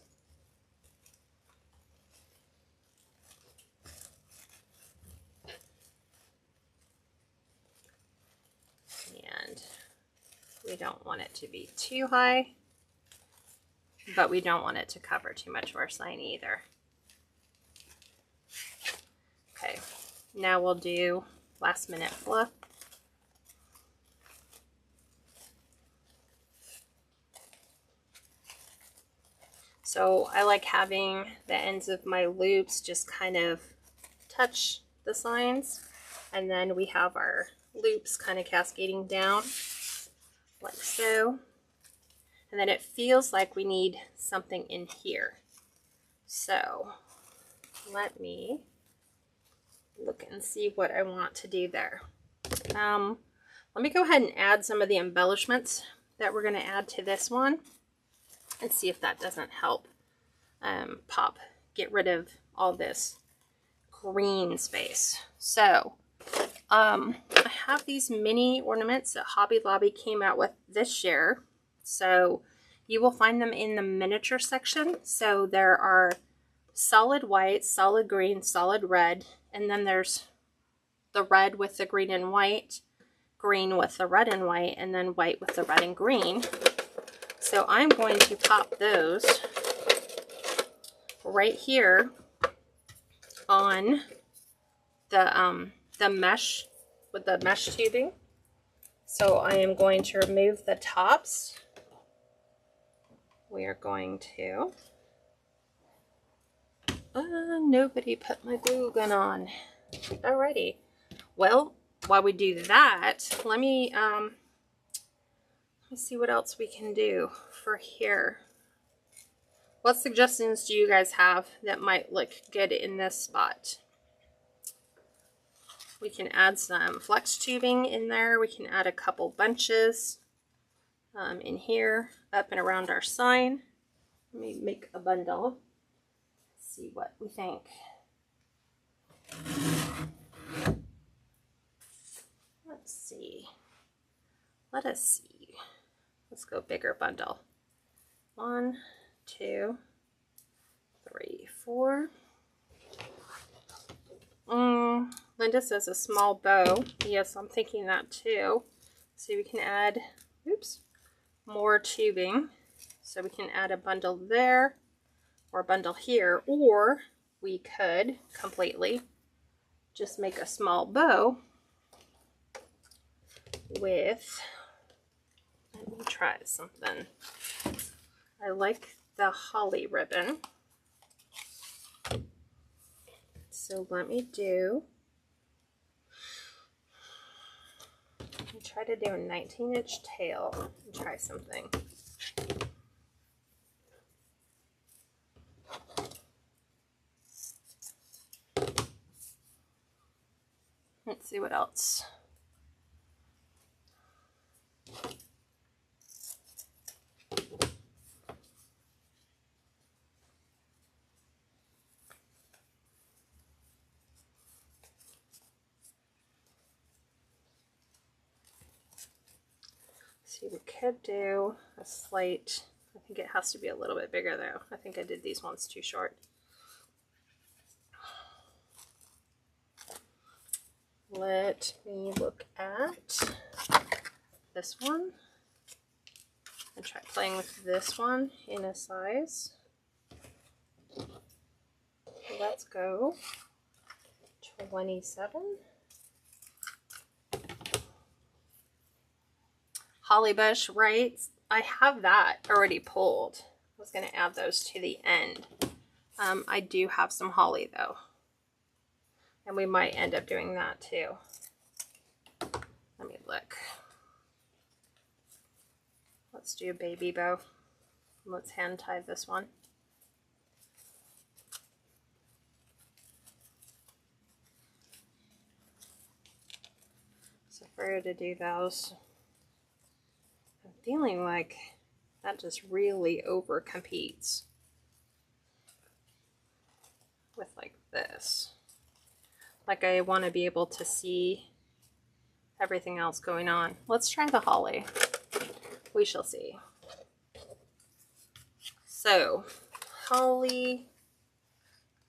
And we don't want it to be too high, but we don't want it to cover too much of our sign either. Okay, now we'll do last minute fluff. So I like having the ends of my loops just kind of touch the signs, and then we have our loops kind of cascading down like so. And then it feels like we need something in here. So let me look and see what I want to do there. Let me go ahead and add some of the embellishments that we're going to add to this one and see if that doesn't help get rid of all this green space. So I have these mini ornaments that Hobby Lobby came out with this year. So you will find them in the miniature section. So there are solid white, solid green, solid red, and then there's the red with the green and white, green with the red and white, and then white with the red and green. So I'm going to pop those right here on the mesh with the mesh tubing. So I am going to remove the tops. We are going to nobody put my glue gun on. Alrighty. Well, while we do that, let me see what else we can do for here. What suggestions do you guys have that might look good in this spot? We can add some flex tubing in there. We can add a couple bunches in here, up and around our sign. Let me make a bundle. See what we think. Let's see. Let us see. Let's go bigger bundle. 1, 2, 3, 4. Linda says a small bow. Yes, I'm thinking that too. So we can add, more tubing. So we can add a bundle there or a bundle here, or we could completely just make a small bow with, let me try something. I like the holly ribbon. So let me try to do a 19-inch tail and try something. Let's see what else. See, we could do a slight, I think it has to be a little bit bigger though. I think I did these ones too short. Let me look at this one and try playing with this one in a size. Let's go 27. Holly bush, right? I have that already pulled. I was going to add those to the end. I do have some holly though. And we might end up doing that too. Let me look. Let's do a baby bow. Let's hand tie this one. So if we were to do those, I'm feeling like that just really over competes with like this. Like I want to be able to see everything else going on. Let's try the holly. We shall see. So holly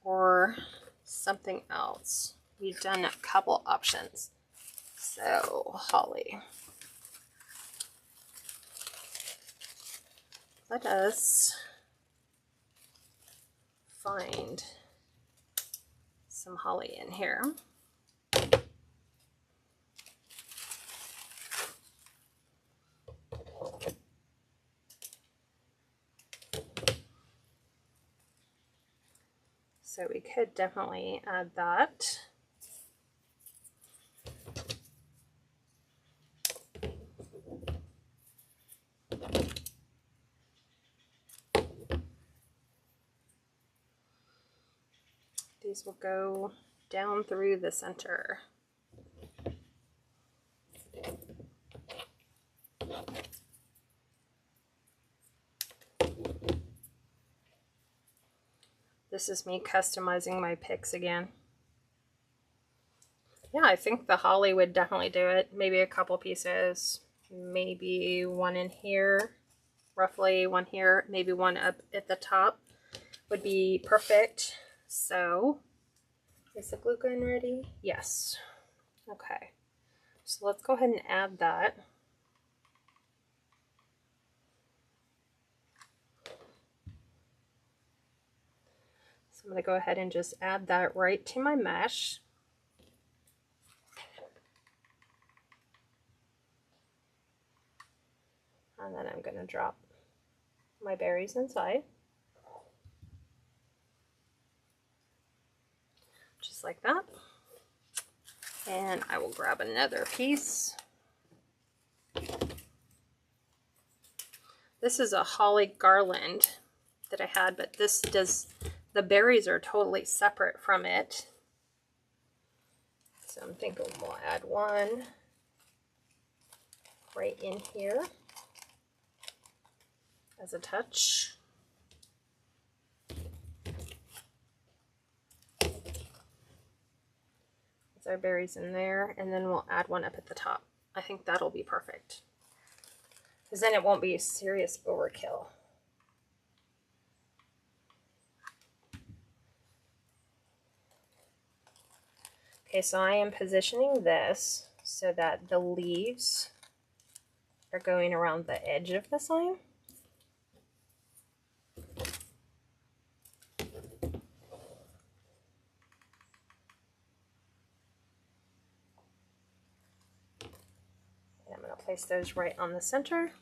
or something else. We've done a couple options. So holly. Let us find some holly in here. So we could definitely add that. These will go down through the center. This is me customizing my picks again. Yeah, I think the holly would definitely do it. Maybe a couple pieces, maybe one in here, roughly one here, maybe one up at the top would be perfect. So, is the glue gun ready? Yes. Okay, so let's go ahead and add that. So I'm going to go ahead and just add that right to my mesh. And then I'm going to drop my berries inside. Just like that. And I will grab another piece. This is a holly garland that I had, but this does, the berries are totally separate from it. So I'm thinking we'll add one right in here as a touch. With our berries in there, and then we'll add one up at the top. I think that'll be perfect, because then it won't be a serious overkill. Okay, so I am positioning this so that the leaves are going around the edge of the sign. And I'm going to place those right on the center,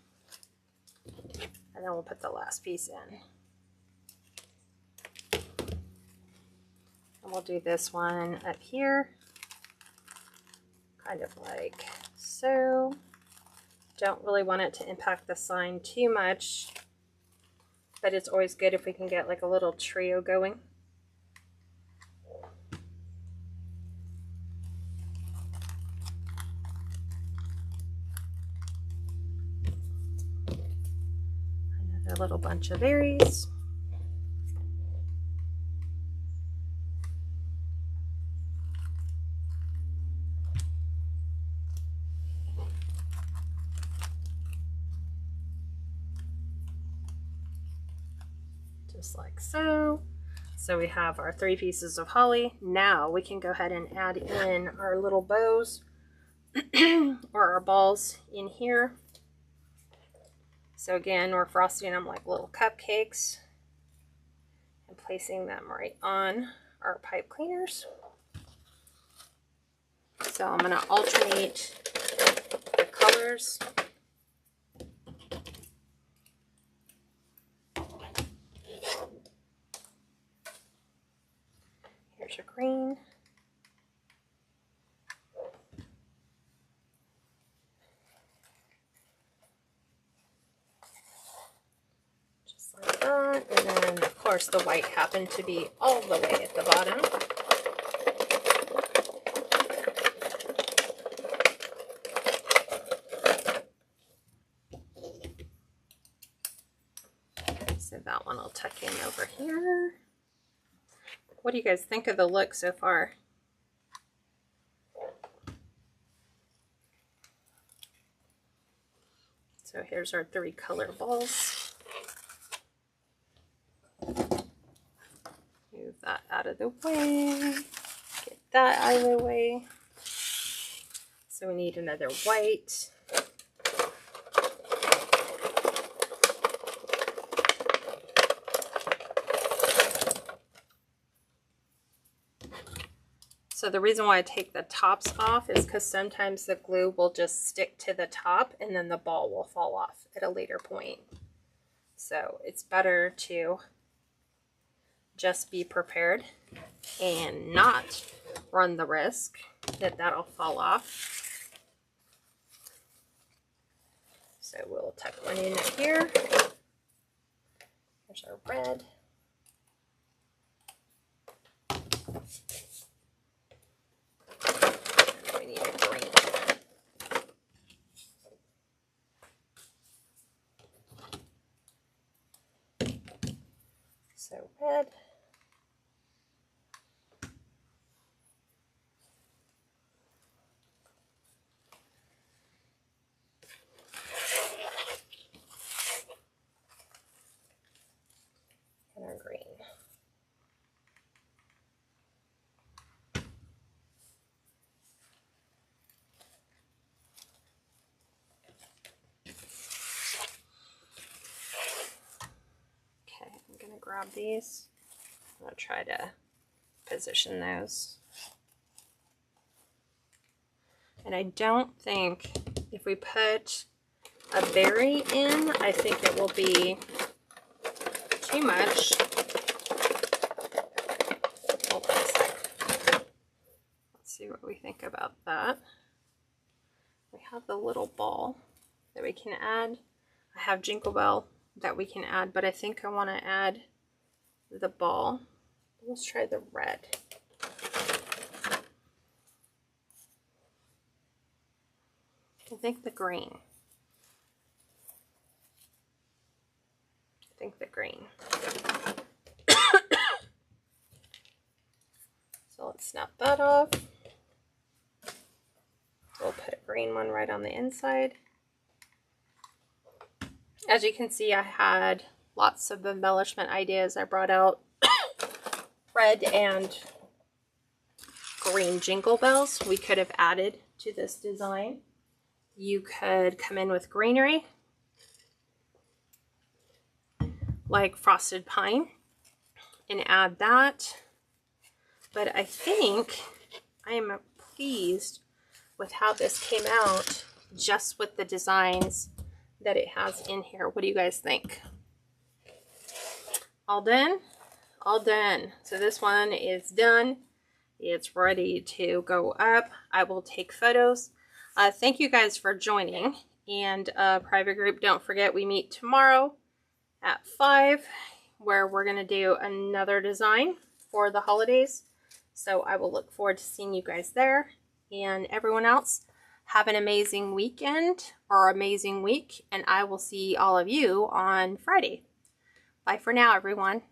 and then we'll put the last piece in. And we'll do this one up here, kind of like so. Don't really want it to impact the sign too much, but it's always good if we can get like a little trio going. Another little bunch of berries. Just like so. So we have our 3 pieces of holly. Now we can go ahead and add in our little bows or our balls in here. So again, we're frosting them like little cupcakes and placing them right on our pipe cleaners. So I'm going to alternate the colors. Here's your green. Just like that. And then, of course, the white happened to be all the way at the bottom. So that one I'll tuck in over here. What do you guys think of the look so far? So here's our 3 color balls. Move that out of the way. Get that out of the way. So we need another white. So the reason why I take the tops off is because sometimes the glue will just stick to the top and then the ball will fall off at a later point. So it's better to just be prepared and not run the risk that that'll fall off. So we'll tuck one in here. Here's our red. We need a green. So red. And our green. Okay, I'm going to grab these. I'll try to position those. And I don't think if we put a berry in, I think it will be too much. Hold on a sec. Let's see what we think about that. We have the little ball that we can add. I have Jingle Bell that we can add, but I think I want to add the ball. Let's try the red. I think the green. I think the green. So let's snap that off. We'll put a green one right on the inside. As you can see, I had lots of embellishment ideas. I brought out red and green jingle bells we could have added to this design. You could come in with greenery, like frosted pine, and add that. But I think I am pleased with how this came out, just with the designs that it has in here. What do you guys think? All done? All done. So this one is done. It's ready to go up. I will take photos. Thank you guys for joining. And private group, don't forget we meet tomorrow at 5, where we're going to do another design for the holidays. So I will look forward to seeing you guys there. And everyone else, have an amazing weekend or amazing week. And I will see all of you on Friday. Bye for now, everyone.